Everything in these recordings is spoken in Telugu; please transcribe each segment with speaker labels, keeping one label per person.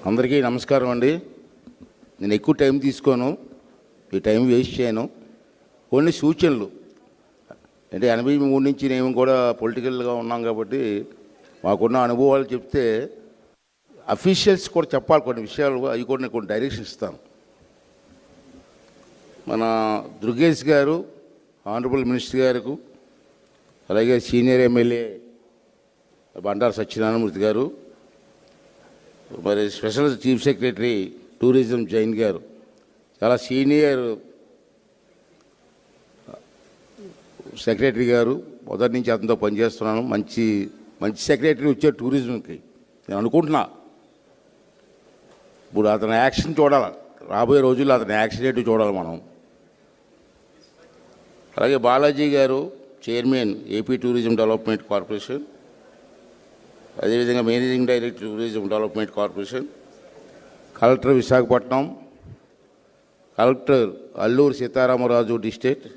Speaker 1: అందరికీ నమస్కారం అండి. నేను ఎక్కువ టైం తీసుకోను, ఈ టైం వేస్ట్ చేయను. కొన్ని సూచనలు అంటే 83 నుంచి నేను కూడా పొలిటికల్గా ఉన్నాం కాబట్టి మాకున్న అనుభవాలు చెప్తే అఫీషియల్స్ కూడా చెప్పాలి కొన్ని విషయాలు, అవి కూడా నేను కొన్ని డైరెక్షన్ ఇస్తాను. మన దుర్గేష్ గారు, ఆనరబుల్ మినిస్టర్ గారు, అలాగే సీనియర్ ఎమ్మెల్యే బండారు సత్యనారాయణమూర్తి గారు, మరి special chief secretary tourism Jain గారు, చాలా సీనియర్ సెక్రటరీ గారు, మొదటి నుంచి అతనితో పనిచేస్తున్నాను. మంచి మంచి సెక్రటరీ వచ్చారు టూరిజంకి నేను అనుకుంటున్నా. ఇప్పుడు అతని యాక్షన్ చూడాలి, రాబోయే రోజుల్లో అతని యాక్షన్ ఏంటి చూడాలి మనం. అలాగే బాలాజీ గారు, chairman AP tourism development corporation, అదేవిధంగా managing director tourism development corporation, collector Visakhapatnam, collector Alluri Sitaramaraju district,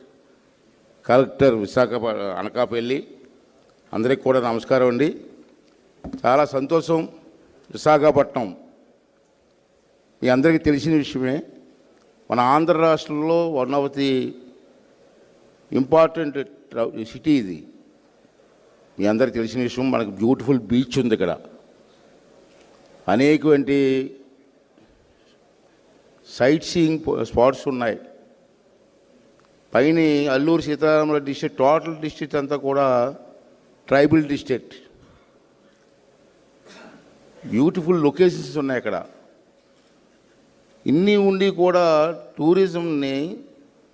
Speaker 1: collector Anakapalli, అందరికి కూడా నమస్కారం అండి. చాలా సంతోషం. విశాఖపట్నం మీ అందరికీ తెలిసిన విషయమే, మన ఆంధ్ర రాష్ట్రంలో one of the important city ఇది. మీ అందరికీ తెలిసిన విషయం, మనకు బ్యూటిఫుల్ బీచ్ ఉంది ఇక్కడ, అనేకటువంటి సైట్ సీయింగ్ స్పాట్స్ ఉన్నాయి. పైన Alluri Sitaramaraju district, total district అంతా కూడా ట్రైబల్ డిస్ట్రిక్ట్, బ్యూటిఫుల్ లొకేషన్స్ ఉన్నాయి ఇక్కడ. ఇన్ని ఉండి కూడా టూరిజంని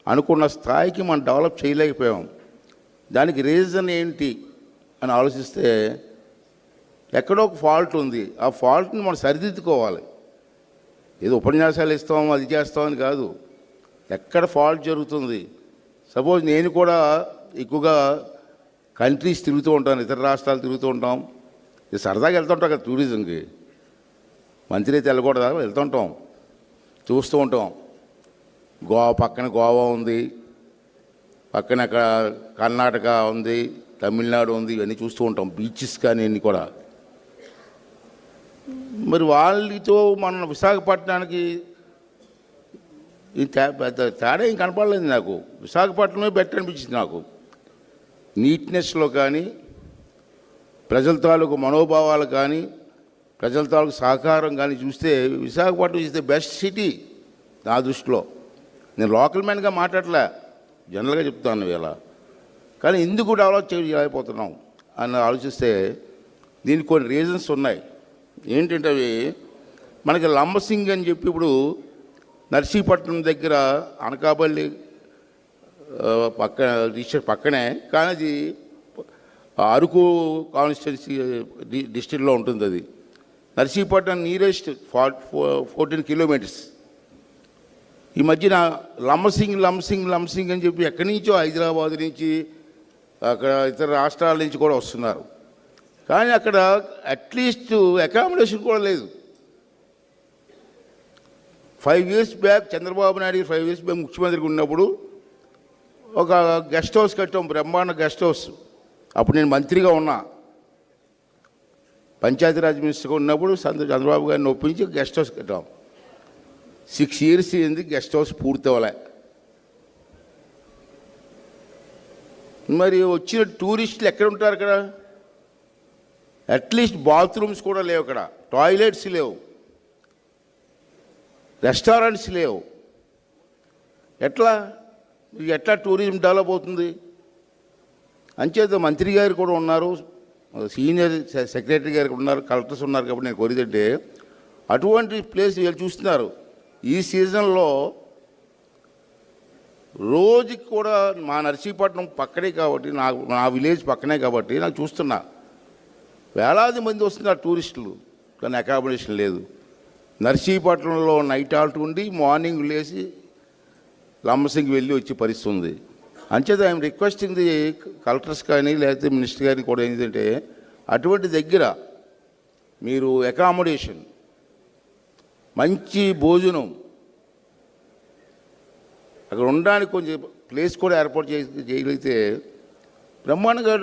Speaker 1: అనుకున్న స్థాయికి మనం డెవలప్ చేయలేకపోయాం. దానికి రీజన్ ఏంటి అని ఆలోచిస్తే ఎక్కడో ఒక ఫాల్ట్ ఉంది. ఆ ఫాల్ట్ని మనం సరిదిద్దుకోవాలి. ఏదో ఉపన్యాసాలు ఇస్తాం, అది చేస్తామని కాదు. ఎక్కడ ఫాల్ట్ జరుగుతుంది. సపోజ్ నేను కూడా ఎక్కువగా కంట్రీస్ తిరుగుతూ ఉంటాను, ఇతర రాష్ట్రాలు తిరుగుతూ ఉంటాం. ఇది సరదాగా వెళ్తుంటాం కదా టూరిజంకి, మంచిగా అయితే వెళ్ళకూడదా, వెళ్తుంటాం, చూస్తూ ఉంటాం. పక్కన గోవా ఉంది, పక్కన అక్కడ కర్ణాటక ఉంది, తమిళనాడు ఉంది, ఇవన్నీ చూస్తూ ఉంటాం, బీచెస్ కానీ అన్నీ కూడా. మరి వాళ్ళతో మన విశాఖపట్నానికి పెద్ద తేడా ఏం కనపడలేదు నాకు. విశాఖపట్నమే బెటర్ అనిపించింది నాకు. నీట్నెస్లో కానీ, ప్రజల తాలూకు మనోభావాలు కానీ, ప్రజల తాలూకు సహకారం కానీ చూస్తే Visakhapatnam is the best city నా దృష్టిలో. నేను లోకల్ మ్యాన్గా మాట్లాడలే, జనరల్గా చెప్తాను ఇలా. కానీ ఎందుకు డెవలప్ చేయలేకపోతున్నాం అని ఆలోచిస్తే దీనికి కొన్ని రీజన్స్ ఉన్నాయి. ఏంటంటే అవి మనకి లంబసింగ్ అని చెప్పి ఇప్పుడు నర్సీపట్నం దగ్గర అనకాపల్లి డిస్ట్రిక్ట్ పక్కనే, కానీ అది అరకు కాన్స్టిట్యున్సీ డిస్ట్రిక్ట్లో ఉంటుంది. అది నర్సీపట్నం నియరెస్ట్ 14 కిలోమీటర్స్. ఈ మధ్యన లంబసింగ్ అని చెప్పి ఎక్కడి నుంచో హైదరాబాద్ నుంచి, అక్కడ ఇతర రాష్ట్రాల నుంచి కూడా వస్తున్నారు. కానీ అక్కడ అట్లీస్ట్ అకామిడేషన్ కూడా లేదు. 5 years back Chandrababu Naidu 5 years back ముఖ్యమంత్రికి ఉన్నప్పుడు ఒక గెస్ట్ హౌస్ కట్టాం, బ్రహ్మాండ గెస్ట్ హౌస్. అప్పుడు నేను మంత్రిగా ఉన్నా, పంచాయతీరాజ్ మినిస్టర్గా ఉన్నప్పుడు చంద్రబాబు గారిని ఒప్పించి గెస్ట్ హౌస్ కట్టాం. 6 years అయింది, గెస్ట్ హౌస్ పూర్తి అవ్వలే. మరి వచ్చిన టూరిస్టులు ఎక్కడ ఉంటారు అక్కడ? అట్లీస్ట్ బాత్రూమ్స్ కూడా లేవు అక్కడ, టాయిలెట్స్ లేవు, రెస్టారెంట్స్ లేవు. ఎట్లా టూరిజం డెవలప్ అవుతుంది? అంచేత మంత్రి గారు కూడా ఉన్నారు, సీనియర్ సెక్రటరీ గారు ఉన్నారు, కలెక్టర్స్ ఉన్నారు. కాబట్టి నేను కోరిదంటే అటువంటి ప్లేస్ వీళ్ళు చూస్తున్నారు. ఈ సీజన్లో రోజుకి కూడా మా నర్సీపట్నం పక్కనే కాబట్టి, నా విలేజ్ పక్కనే కాబట్టి నాకు చూస్తున్నా వేలాది మంది వస్తున్నారు టూరిస్టులు, కానీ అకామిడేషన్ లేదు. నర్సీపట్నంలో నైట్ ఆల్ట్ ఉండి మార్నింగ్ లేచి లంబసింగ్ వెళ్ళి వచ్చే పరిస్థితి ఉంది. అంచేత ఐఎమ్ రిక్వెస్టింగ్ ది కలెక్టర్స్ కానీ లేకపోతే మినిస్టర్ గారిని కూడా ఏంటంటే అటువంటి దగ్గర మీరు అకామిడేషన్, మంచి భోజనం, అక్కడ ఉండడానికి కొంచెం ప్లేస్ కూడా ఏర్పాటు చేయగలిగితే బ్రహ్మాండంగా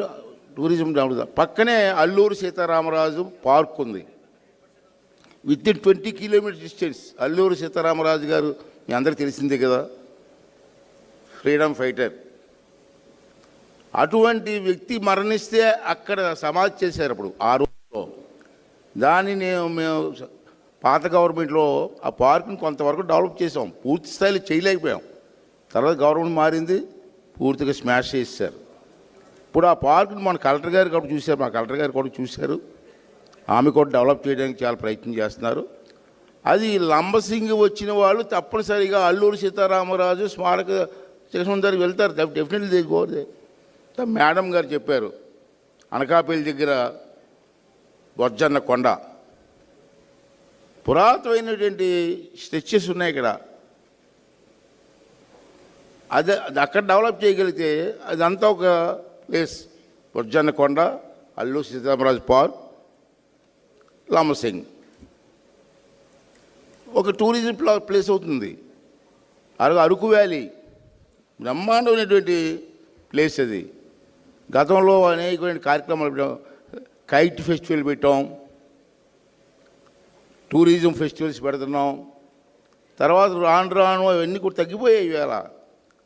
Speaker 1: టూరిజం డెవలప్. పక్కనే అల్లూరు సీతారామరాజు పార్క్ ఉంది. Within 20 kilometre distance. Alluri Sitaramaraju garu మీ అందరికీ తెలిసిందే కదా, ఫ్రీడమ్ ఫైటర్. అటువంటి వ్యక్తి మరణిస్తే అక్కడ సమాధి చేశారు అప్పుడు ఆ రోజులో. దాన్ని మేము పాత గవర్నమెంట్లో ఆ పార్కుని కొంతవరకు డెవలప్ చేసాం, పూర్తి స్థాయిలో చేయలేకపోయాం. తర్వాత గవర్నమెంట్ మారింది, పూర్తిగా స్మాష్ చేశారు. ఇప్పుడు ఆ పార్కుని మన కలెక్టర్ గారు కూడా చూశారు, మా కలెక్టర్ గారు కూడా చూశారు. ఆమె కూడా డెవలప్ చేయడానికి చాలా ప్రయత్నం చేస్తున్నారు. అది లంబసింగి వచ్చిన వాళ్ళు తప్పనిసరిగా అల్లూరి సీతారామరాజు స్మారక చిహ్నం దగ్గరికి వెళ్తారు. Definitely they go they. Madam గారు చెప్పారు, అనకాపల్లి దగ్గర బొజ్జన్న కొండ పురాతనమైనటువంటి స్ట్రెచెస్ ఉన్నాయి ఇక్కడ. అది అక్కడ డెవలప్ చేయగలిగితే అదంతా ఒక ప్లేస్. బొజ్జన్న కొండ, అల్లూరి సీతారామరాజు పార్క్, లంబసింగ్ ఒక టూరిజం ప్లేస్ అవుతుంది. అరకు వ్యాలీ బ్రహ్మాండమైనటువంటి ప్లేస్ అది. గతంలో అనేకమైన కార్యక్రమాలు పెట్టాం, కైట్ ఫెస్టివల్ పెట్టాం, టూరిజం ఫెస్టివల్స్ పెడుతున్నాం. తర్వాత రాను అవన్నీ కూడా తగ్గిపోయాయి ఇవాళ.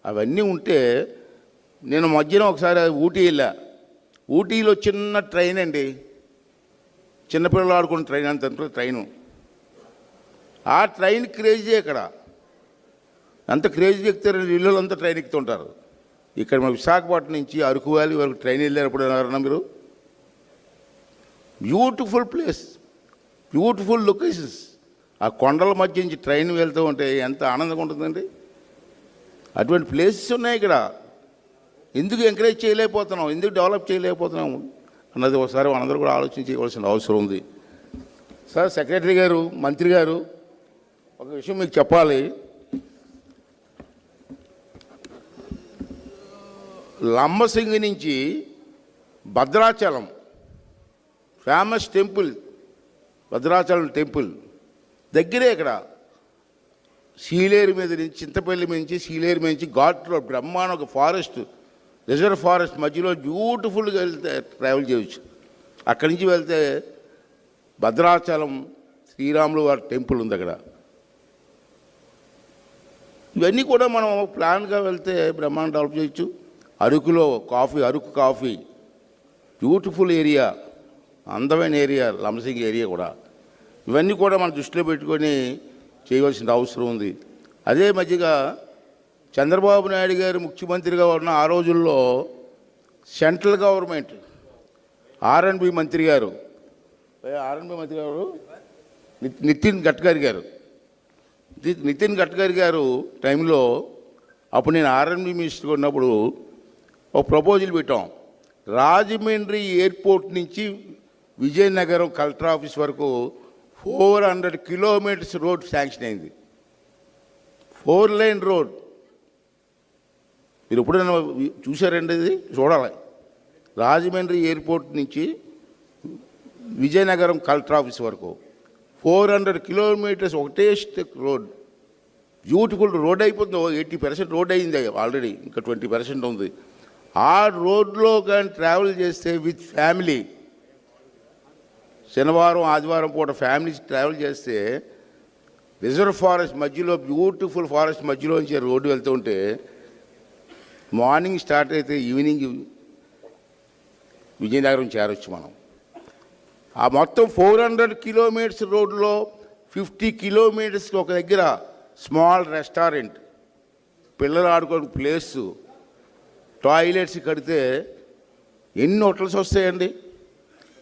Speaker 1: అవన్నీ ఉంటే నేను మధ్యన ఒకసారి ఊటీ వెళ్ళా. ఊటీలో చిన్న ట్రైన్ అండి, చిన్నపిల్లలు ఆడుకున్న ట్రైన్ అంత ట్రైను. ఆ ట్రైన్ క్రేజీ అక్కడ, అంత క్రేజీ ఎక్కుతారు, ఇళ్ళంతా ట్రైన్ ఎక్కుతుంటారు. ఇక్కడ మన విశాఖపట్నం నుంచి అరకు వ్యాలీ వరకు ట్రైన్ వెళ్ళారప్పుడు అన్నారన్నా మీరు. Beautiful place, beautiful locations. ఆ కొండల మధ్య నుంచి ట్రైన్ వెళ్తూ ఉంటే ఎంత ఆనందంగా ఉంటుందండి. అటువంటి ప్లేసెస్ ఉన్నాయి ఇక్కడ. ఎందుకు ఎంకరేజ్ చేయలేకపోతున్నాం, ఎందుకు డెవలప్ చేయలేకపోతున్నాం అన్నది ఒకసారి మనందరూ కూడా ఆలోచన చేయవలసిన అవసరం ఉంది. సార్ సెక్రటరీ గారు, మంత్రి గారు, ఒక విషయం మీకు చెప్పాలి. లంబసింగి నుంచి Bhadrachalam famous temple, Bhadrachalam temple దగ్గరే ఇక్కడ. సీలేరు మీద నుంచి, చింతపల్లి నుంచి సీలేరు మీద నుంచి ఘాట్లో బ్రహ్మాండ ఒక ఫారెస్ట్, రిజర్వ్ ఫారెస్ట్ మధ్యలో బ్యూటిఫుల్గా వెళ్తే ట్రావెల్ చేయవచ్చు. అక్కడి నుంచి వెళ్తే భద్రాచలం శ్రీరాములు వారి టెంపుల్ ఉంది అక్కడ. ఇవన్నీ కూడా మనం ప్లాన్గా వెళ్తే బ్రహ్మాండం డెవలప్ చేయొచ్చు. అరకులో coffee, Araku coffee beautiful area, అందమైన ఏరియా లంబసింగి ఏరియా కూడా. ఇవన్నీ కూడా మనం దృష్టిలో పెట్టుకొని చేయవలసిన అవసరం ఉంది. అదే మధ్యగా చంద్రబాబు నాయుడు గారు ముఖ్యమంత్రిగా ఉన్న ఆ రోజుల్లో సెంట్రల్ గవర్నమెంట్ ఆర్ఎండ్బి మంత్రి గారు నితిన్ గడ్కరీ గారు టైంలో, అప్పుడు నేను ఆర్ఎండ్బి మినిస్టర్గా ఉన్నప్పుడు ఒక ప్రపోజల్ పెట్టాం. రాజమండ్రి ఎయిర్పోర్ట్ నుంచి విజయనగరం కలెక్టర్ ఆఫీస్ వరకు 400 కిలోమీటర్స్ రోడ్ శాంక్షన్ అయింది. 4 లైన్ రోడ్. మీరు ఎప్పుడైనా చూసారండి? ఇది చూడాలి. రాజమండ్రి ఎయిర్పోర్ట్ నుంచి విజయనగరం కలెక్టర్ ఆఫీస్ వరకు 400 కిలోమీటర్స్ ఒకటే రోడ్. బ్యూటిఫుల్ రోడ్ అయిపోతుంది. 80% రోడ్ అయింది ఆల్రెడీ, ఇంకా 20% ఉంది. ఆ రోడ్లో కానీ ట్రావెల్ చేస్తే విత్ ఫ్యామిలీ, శనివారం ఆదివారం పూట ఫ్యామిలీ ట్రావెల్ చేస్తే రిజర్వ్ ఫారెస్ట్ మధ్యలో, బ్యూటిఫుల్ ఫారెస్ట్ మధ్యలో నుంచి రోడ్డు వెళ్తూ ఉంటే మార్నింగ్ స్టార్ట్ అయితే ఈవినింగ్ విజయనగరం చేరొచ్చు మనం. ఆ మొత్తం 400 కిలోమీటర్స్ రోడ్లో 50 కిలోమీటర్స్కి ఒక దగ్గర స్మాల్ రెస్టారెంట్, పిల్లలు ఆడుకోవడం ప్లేసు, టాయిలెట్స్ కడితే ఎన్ని హోటల్స్ వస్తాయండి,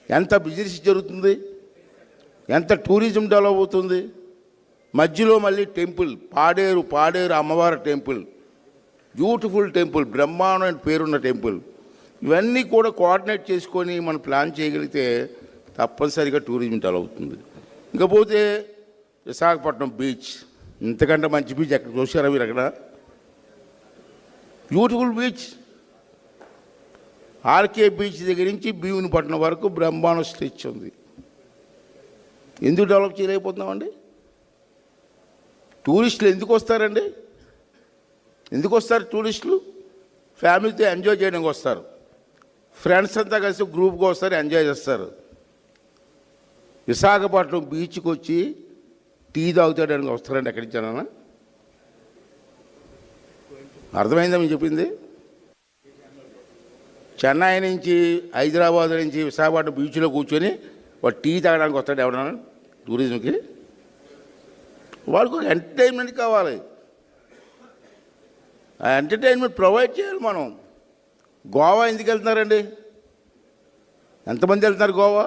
Speaker 1: ఎంత బిజినెస్ జరుగుతుంది, ఎంత టూరిజం డెవలప్ అవుతుంది. మధ్యలో మళ్ళీ టెంపుల్, పాడేరు అమ్మవారి టెంపుల్, బ్యూటిఫుల్ టెంపుల్, బ్రహ్మాండమైన పేరున్న టెంపుల్. ఇవన్నీ కూడా కోఆర్డినేట్ చేసుకొని మనం ప్లాన్ చేయగలిగితే తప్పనిసరిగా టూరిజం డెవలప్ అవుతుంది. ఇకపోతే విశాఖపట్నం బీచ్, ఇంతకంటే మంచి బీచ్ ఎక్కడ చూసారా మీరు? అక్కడ బ్యూటిఫుల్ బీచ్. ఆర్కే బీచ్ దగ్గర నుంచి భీమునిపట్నం వరకు బ్రహ్మాండ స్ట్రెచ్ ఉంది. ఎందుకు డెవలప్ చేయలేకపోతున్నామండి? టూరిస్టులు ఎందుకు వస్తారండి? ఎందుకు వస్తారు టూరిస్టులు? ఫ్యామిలీతో ఎంజాయ్ చేయడానికి వస్తారు, ఫ్రెండ్స్ అంతా కలిసి గ్రూప్గా వస్తారు, ఎంజాయ్ చేస్తారు. విశాఖపట్నం బీచ్కి వచ్చి టీ తాగుతాడని వస్తారండి ఎక్కడి నుంచానన్నా? అర్థమైందా మీరు చెప్పింది? చెన్నై నుంచి, హైదరాబాద్ నుంచి విశాఖపట్నం బీచ్లో కూర్చొని వాడు టీ తాగడానికి వస్తాడు ఎవడన్నా టూరిజంకి? వాడికి ఒక ఎంటర్టైన్మెంట్ కావాలి. ఆ ఎంటర్టైన్మెంట్ ప్రొవైడ్ చేయాలి మనం. గోవా ఎందుకు వెళ్తున్నారండి? ఎంతమంది వెళ్తున్నారు గోవా?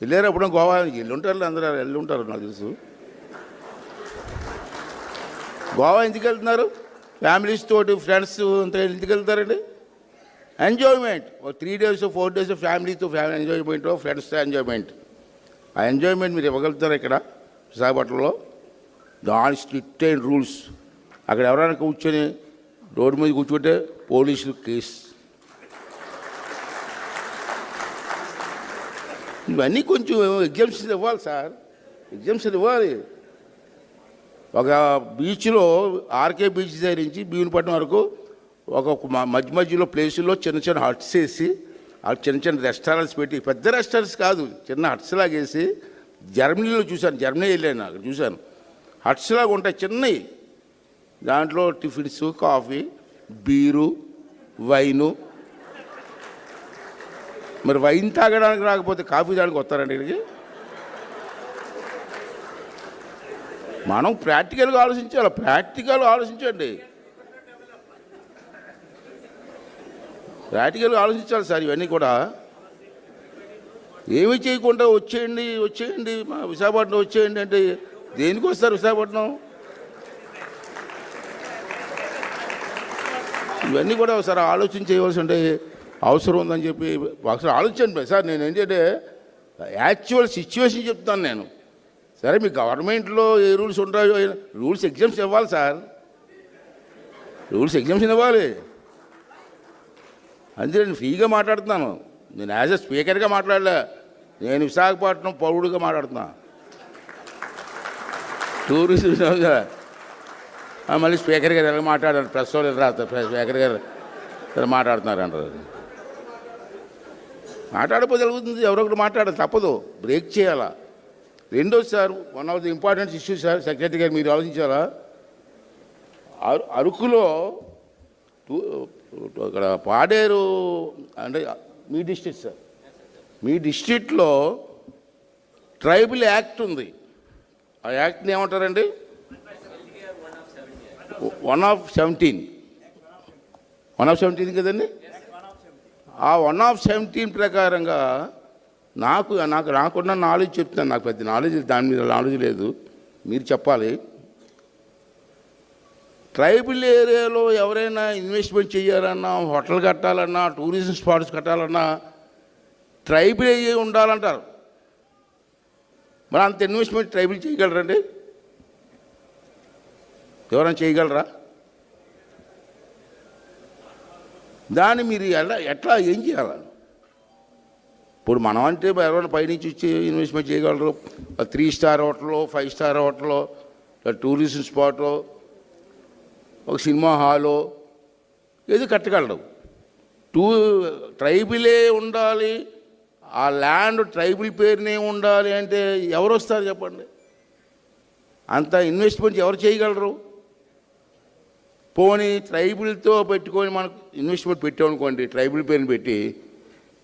Speaker 1: వెళ్ళారు అప్పుడు గోవా? వెళ్ళుంటారు, అందరూ వెళ్ళుంటారు నాకు తెలుసు. గోవా ఎందుకు వెళ్తున్నారు? ఫ్యామిలీస్ తోటి, ఫ్రెండ్స్ అంతా ఎందుకు వెళ్తారండి? ఎంజాయ్మెంట్. 3 days 4 days ఫ్యామిలీతో ఎంజాయ్మెంట్, ఫ్రెండ్స్తో ఎంజాయ్మెంట్. ఆ ఎంజాయ్మెంట్ మీరు ఇవ్వగలుగుతారు ఇక్కడ విశాఖపట్నంలో? దాని స్ట్రిక్ట్ అయిన రూల్స్. అక్కడ ఎవరైనా కూర్చొని రోడ్డు మీద కూర్చుంటే పోలీసులు కేసు. ఇవన్నీ కొంచెం ఎగ్జామ్షన్ ఇవ్వాలి సార్, ఎగ్జామ్షన్ ఇవ్వాలి. ఒక బీచ్లో ఆర్కే బీచ్ దగ్గర నుంచి భీమునిపట్నం వరకు ఒక మధ్యలో ప్లేసుల్లో చిన్న చిన్న హట్స్ వేసి, ఆ చిన్న చిన్న రెస్టారెంట్స్ పెట్టి, పెద్ద రెస్టారెంట్స్ కాదు, చిన్న హట్స్ లాగా వేసి. జర్మనీలో చూశాను, జర్మనీ వెళ్ళాను, అక్కడ చూశాను. హట్స్ లాగా ఉంటాయి చిన్నవి, దాంట్లో టిఫిన్స్, కాఫీ, బీరు, వైను. మరి వైన్ తాగడానికి రాకపోతే కాఫీ తాగడానికి వస్తారండి ఇక్కడికి? మనం ప్రాక్టికల్గా ఆలోచించాలి, ప్రాక్టికల్గా ఆలోచించండి, ప్రాక్టికల్గా ఆలోచించాలి సార్. ఇవన్నీ కూడా ఏమీ చేయకుండా వచ్చేయండి మా విశాఖపట్నం వచ్చేయండి అంటే దేనికి వస్తారు విశాఖపట్నం? ఇవన్నీ కూడా ఒకసారి ఆలోచన చేయవలసి ఉంటే అవసరం ఉందని చెప్పి ఒకసారి ఆలోచించండి సార్. నేను ఏంటంటే యాక్చువల్ సిచ్యువేషన్ చెప్తాను నేను. సరే మీ గవర్నమెంట్లో ఏ రూల్స్ ఉంటాయో, రూల్స్ ఎగ్జామ్స్ ఇవ్వాలి సార్, రూల్స్ ఎగ్జామ్షన్ ఇవ్వాలి. అందుకే నేను ఫ్రీగా మాట్లాడుతున్నాను. నేను యాజ్ ఎ స్పీకర్గా మాట్లాడలే, నేను విశాఖపట్నం పౌరుడిగా మాట్లాడుతున్నా. టూరిస్ట్ మళ్ళీ స్పీకర్ గారు ఎలా మాట్లాడారు, ప్రెస్ వాళ్ళు రాస్తారు, స్పీకర్ గారు ఎలా మాట్లాడుతున్నారు అంటారు. మాట్లాడకపోతే జరుగుతుంది, ఎవరొకరు మాట్లాడాలి, తప్పదు, బ్రేక్ చేయాలా. రెండోది sir, one of the important issue sir, secretary గారు మీరు ఆలోచించాలా? అరకులో అక్కడ పాడేరు అంటే మీ డిస్ట్రిక్ట్ సార్, మీ డిస్ట్రిక్ట్లో ట్రైబల్ యాక్ట్ ఉంది. ఆ యాక్ట్ని ఏమంటారండి? 1/17 కదండి. ఆ 1/17 ప్రకారంగా నాకున్న నాలెడ్జ్ చెప్తాను. నాకు పెద్ద నాలెడ్జ్, దాని మీద నాలెడ్జ్ లేదు, మీరు చెప్పాలి. ట్రైబల్ ఏరియాలో ఎవరైనా ఇన్వెస్ట్మెంట్ చేయాలన్నా, హోటల్ కట్టాలన్నా, టూరిజం స్పాట్స్ కట్టాలన్నా ట్రైబల్ ఏరియా ఉండాలంటారు. మరి అంత ఇన్వెస్ట్మెంట్ ట్రైబల్ చేయగలరండి? ఎవరైనా చేయగలరా? దాన్ని మీరు ఎట్లా ఏం చేయాలి? ఇప్పుడు మనం అంటే ఎవరైనా పైనుంచి వచ్చి ఇన్వెస్ట్మెంట్ చేయగలరు. 3 స్టార్ హోటల్లో, 5 స్టార్ హోటల్లో, టూరిజం స్పాట్లో, ఒక సినిమా హాలో ఏది కట్టగలరు. ట్రైబులే ఉండాలి, ఆ ల్యాండ్ ట్రైబుల్ పేరునే ఉండాలి అంటే ఎవరు వస్తారు చెప్పండి? అంత ఇన్వెస్ట్మెంట్ ఎవరు చేయగలరు? పోనీ ట్రైబుల్తో పెట్టుకొని మనకు ఇన్వెస్ట్మెంట్ పెట్టామనుకోండి, ట్రైబుల్ పేరుని పెట్టి,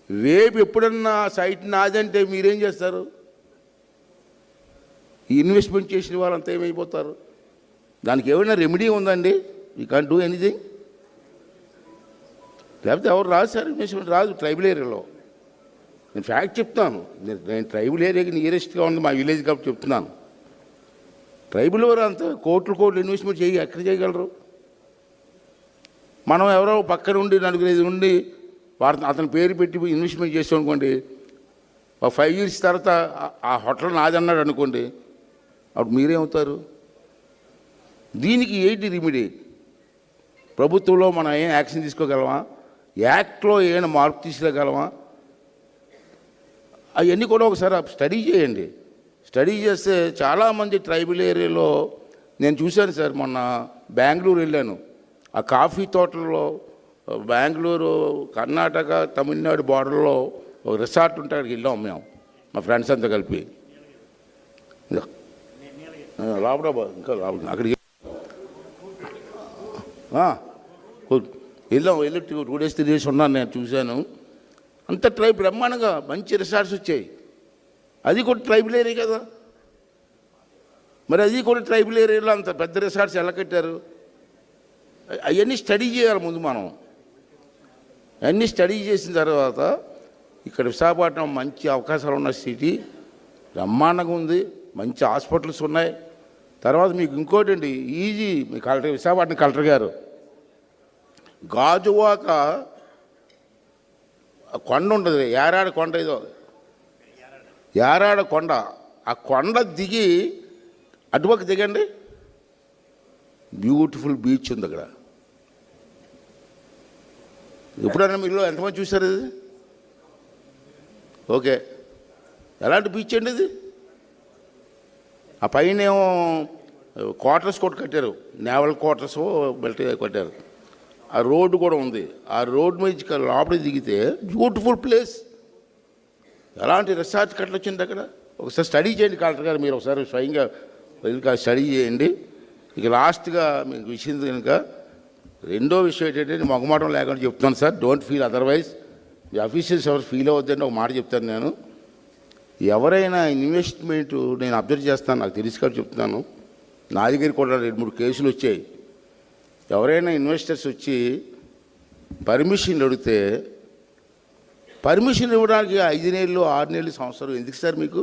Speaker 1: రేపు ఎప్పుడన్నా సైట్ నాదంటే మీరేం చేస్తారు? ఈ ఇన్వెస్ట్మెంట్ చేసిన వాళ్ళంతా ఏమైపోతారు? దానికి ఏమైనా రెమెడీ ఉందండి? You can't do anything. లేకపోతే ఎవరు రాదు సార్, ఇన్వెస్ట్మెంట్ రాదు ట్రైబల్ ఏరియాలో. నేను ఫ్యాక్ట్ చెప్తాను, నేను ట్రైబల్ ఏరియాకి నియరెస్ట్గా ఉంది మా విలేజ్ కాబట్టి చెప్తున్నాను. ట్రైబల్ వారు అంతా కోట్లు ఇన్వెస్ట్మెంట్ ఎక్కడ చేయగలరు? మనం ఎవరో పక్కన ఉండి 4-5 ఉండి అతని పేరు పెట్టి ఇన్వెస్ట్మెంట్ చేసాం అనుకోండి, ఒక 5 years తర్వాత ఆ హోటల్ నాది అన్నాడు అనుకోండి, అప్పుడు మీరేమవుతారు? దీనికి ఏంటి రెమెడీ? ప్రభుత్వంలో మనం ఏం యాక్షన్ తీసుకోగలమా? యాక్ట్లో ఏమైనా మార్పు తీసుకురాగలమా? అవన్నీ కూడా ఒకసారి స్టడీ చేయండి. స్టడీ చేస్తే చాలామంది ట్రైబల్ ఏరియాలో నేను చూశాను సార్. మొన్న బెంగళూరు వెళ్ళాను. ఆ కాఫీ తోటల్లో బెంగళూరు, కర్ణాటక, తమిళనాడు బార్డర్లో ఒక రిసార్ట్ ఉంటే అక్కడికి వెళ్ళాం మేము. మా ఫ్రెండ్స్ అంతా కలిపి రాబడా ఇంకా రాబడి అక్కడికి వెళ్ళి 2 days 3 days ఉన్నాను, నేను చూశాను. అంత ట్రైబ్ బ్రహ్మాండంగా మంచి రిసార్ట్స్ వచ్చాయి. అది కూడా ట్రైబల్ ఏరియా కదా, మరి అది కూడా ట్రైబల్ ఏరియాలో అంత పెద్ద రిసార్ట్స్ ఎలా కట్టారు? అవన్నీ స్టడీ చేయాలి ముందు మనం. అన్నీ స్టడీ చేసిన తర్వాత ఇక్కడ విశాఖపట్నం మంచి అవకాశాలు ఉన్న సిటీ, బ్రహ్మాండంగా ఉంది, మంచి హాస్పిటల్స్ ఉన్నాయి. తర్వాత మీకు ఇంకోటి అండి, ఈజీ మీ కలెక్టర్, విశాఖపట్నం కలెక్టర్ గారు గాజువాక కొండ ఉంటుంది, యారాడ కొండ, ఏదో యారాడ కొండ, ఆ కొండ దిగి అటుపక్క దిగండి, బ్యూటిఫుల్ బీచ్ ఉంది అక్కడ. ఎప్పుడైనా మీరు ఎంతమంది చూసారు ఇది? ఓకే, ఎలాంటి బీచ్ అండి ఇది? ఆ పైన ఏమో క్వార్టర్స్ కూడా కట్టారు, నేవల్ క్వార్టర్స్ మిలిటరీ కట్టారు. ఆ రోడ్డు కూడా ఉంది. ఆ రోడ్డు మీద లోపలికి దిగితే బ్యూటిఫుల్ ప్లేస్. ఎలాంటి రిసార్ట్ కట్టొచ్చింది అక్కడ. ఒకసారి స్టడీ చేయండి కలెక్టర్ గారు, మీరు ఒకసారి స్వయంగా వెళ్ళి స్టడీ చేయండి. ఇక లాస్ట్గా మీకు విషయం కనుక రెండో విషయం ఏంటంటే, మొగమాటం లేకుండా చెప్తున్నాను sir, don't feel otherwise. Me officials ఎవరు ఫీల్ అవుతుందంటే ఒక మాట చెప్తాను నేను. ఎవరైనా ఇన్వెస్ట్మెంట్ నేను అబ్జర్వ్ చేస్తాను, నాకు తెలిసి కాబట్టి చెప్తున్నాను. నా దగ్గర కూడా 2-3 కేసులు వచ్చాయి. ఎవరైనా ఇన్వెస్టర్స్ వచ్చి పర్మిషన్ అడిగితే, పర్మిషన్ ఇవ్వడానికి 5 నెలలు 6 నెలలు సంవత్సరం ఎందుకు సార్ మీకు?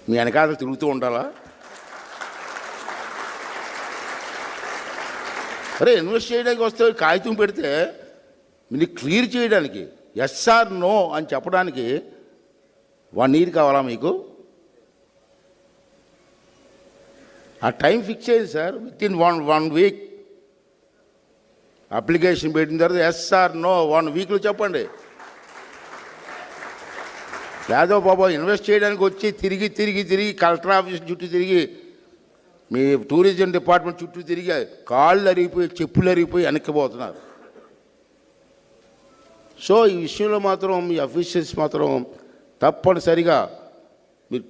Speaker 1: మీ వెనకాల తిరుగుతూ ఉండాలా? అరే ఇన్వెస్ట్ చేయడానికి వస్తే కాగితం పెడితే మీరు క్లియర్ చేయడానికి ఎస్ ఆర్ నో అని చెప్పడానికి 1 year కావాలా మీకు? ఆ టైం ఫిక్స్ అయ్యింది sir. Within one week application పెట్టిన తర్వాత ఎస్ ఆర్ నో 1 weekలో చెప్పండి. లేదో బాబా ఇన్వెస్ట్ చేయడానికి వచ్చి తిరిగి తిరిగి తిరిగి కలెక్టర్ ఆఫీస్ చుట్టూ తిరిగి, మీ టూరిజం డిపార్ట్మెంట్ చుట్టూ తిరిగి కాళ్ళు అరిగిపోయి చెప్పులు అరిగిపోయి వెనక్కిపోతున్నారు. సో ఈ విషయంలో మాత్రం మీ అఫీషియల్స్ మాత్రం తప్పనిసరిగా, మీరు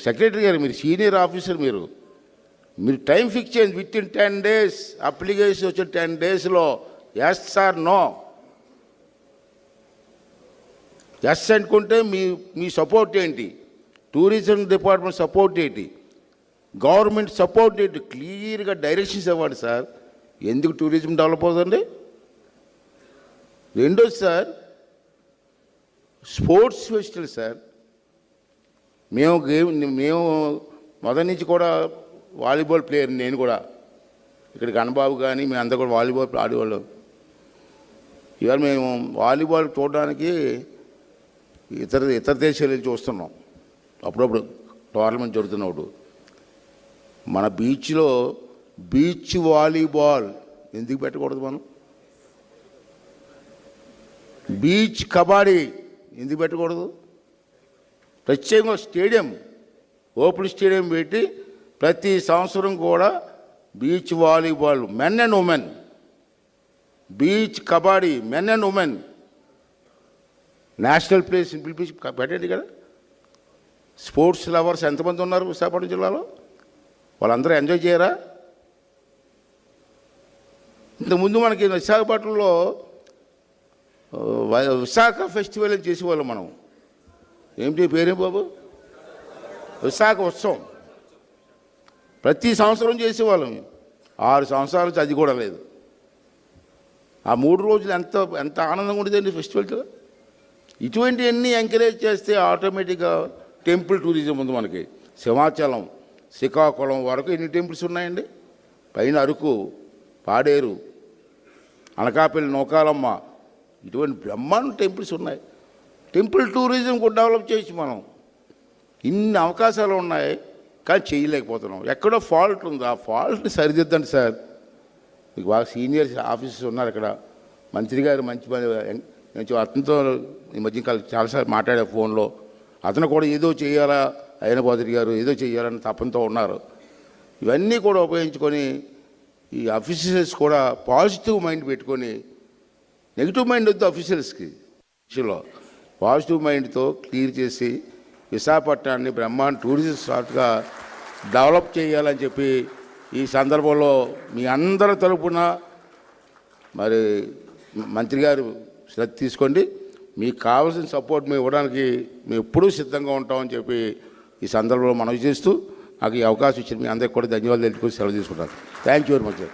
Speaker 1: సెక్రటరీ గారు, మీరు సీనియర్ ఆఫీసర్, మీరు టైం ఫిక్స్ చేయండి. వితిన్ 10 days అప్లికేషన్ వచ్చిన 10 daysలో ఎస్ ఆర్ నో. ఎస్ అనుకుంటే మీ సపోర్ట్ ఏంటి, టూరిజం డిపార్ట్మెంట్ సపోర్ట్ ఏంటి, గవర్నమెంట్ సపోర్ట్ ఏంటి, క్లియర్గా డైరెక్షన్స్ ఇవ్వండి సార్. ఎందుకు టూరిజం డెవలప్ అవుతుంది? రెండోది సార్, స్పోర్ట్స్ ఫెస్టివల్ సార్. మేము మొదటి నుంచి కూడా వాలీబాల్ ప్లేయర్, నేను కూడా ఇక్కడ గణబాబు కానీ మేము అందరూ కూడా వాలీబాల్ ఆడేవాళ్ళం. ఇవాళ మేము వాలీబాల్ చూడడానికి ఇతర దేశాలు వెళ్ళి చూస్తున్నాం. అప్పుడప్పుడు టోర్నమెంట్ జరుగుతున్నప్పుడు మన బీచ్లో బీచ్ వాలీబాల్ ఎందుకు పెట్టకూడదు? మనం బీచ్ కబడ్డీ ఎందుకు పెట్టకూడదు? ప్రత్యేకంగా స్టేడియం, ఓపెన్ స్టేడియం పెట్టి ప్రతి సంవత్సరం కూడా beach volleyball men and women, beach kabaddi men and women national place పిలిపించి పెట్టండి కదా. స్పోర్ట్స్ లవర్స్ ఎంతమంది ఉన్నారు విశాఖపట్నం జిల్లాలో? వాళ్ళందరూ ఎంజాయ్ చేయరా? ఇంతకుముందు మనకి విశాఖపట్నంలో విశాఖ ఫెస్టివల్ అని చేసేవాళ్ళం మనం. ఏమిటి పేరేం బాబు? విశాఖ ఉత్సవం ప్రతి సంవత్సరం చేసేవాళ్ళం. 6 సంవత్సరాల నుంచి అది కూడా లేదు. ఆ 3 రోజులు ఎంత ఆనందంగా ఉండేదండి ఫెస్టివల్తో. ఇటువంటివన్నీ ఎంకరేజ్ చేస్తే ఆటోమేటిక్గా టెంపుల్ టూరిజం ఉంది మనకి. సింహాచలం, శ్రీకాకుళం వరకు ఎన్ని టెంపుల్స్ ఉన్నాయండి? పైన అరకు, పాడేరు, అనకాపల్లి, నౌకాలమ్మ, ఇటువంటి బ్రహ్మాండ టెంపుల్స్ ఉన్నాయి. టెంపుల్ టూరిజం కూడా డెవలప్ చేయొచ్చు మనం. ఇన్ని అవకాశాలు ఉన్నాయి కానీ చేయలేకపోతున్నాం. ఎక్కడో ఫాల్ట్ ఉంది, ఆ ఫాల్ట్ని సరిదిద్దండి సార్. మీకు బాగా సీనియర్ ఆఫీసర్స్ ఉన్నారు ఇక్కడ. మంత్రి గారు మంచి అతనితో ఈ మధ్యకాలం చాలాసార్లు మాట్లాడే ఫోన్లో. అతను కూడా ఏదో చేయాలా, అయ్యనపాత్రి గారు ఏదో చేయాలని తపంతో ఉన్నారు. ఇవన్నీ కూడా ఉపయోగించుకొని ఈ అఫీషియల్స్ కూడా పాజిటివ్ మైండ్ పెట్టుకొని, నెగిటివ్ మైండ్ వద్దు అఫీషియల్స్కి విషయంలో. పాజిటివ్ మైండ్తో క్లియర్ చేసి విశాఖపట్నాన్ని బ్రహ్మాండ టూరిజం స్పాట్గా డెవలప్ చేయాలని చెప్పి ఈ సందర్భంలో మీ అందరి తరపున మరి మంత్రి గారు శ్రద్ధ తీసుకోండి. మీకు కావాల్సిన సపోర్ట్ మేము ఇవ్వడానికి మేము ఎప్పుడూ సిద్ధంగా ఉంటామని చెప్పి ఈ సందర్భంలో మనవి చేస్తూ నాకు ఈ అవకాశం ఇచ్చిన మీ అందరికీ కూడా ధన్యవాదాలు తెలుపుకొని సెలవు తీసుకుంటాను. Thank you very much.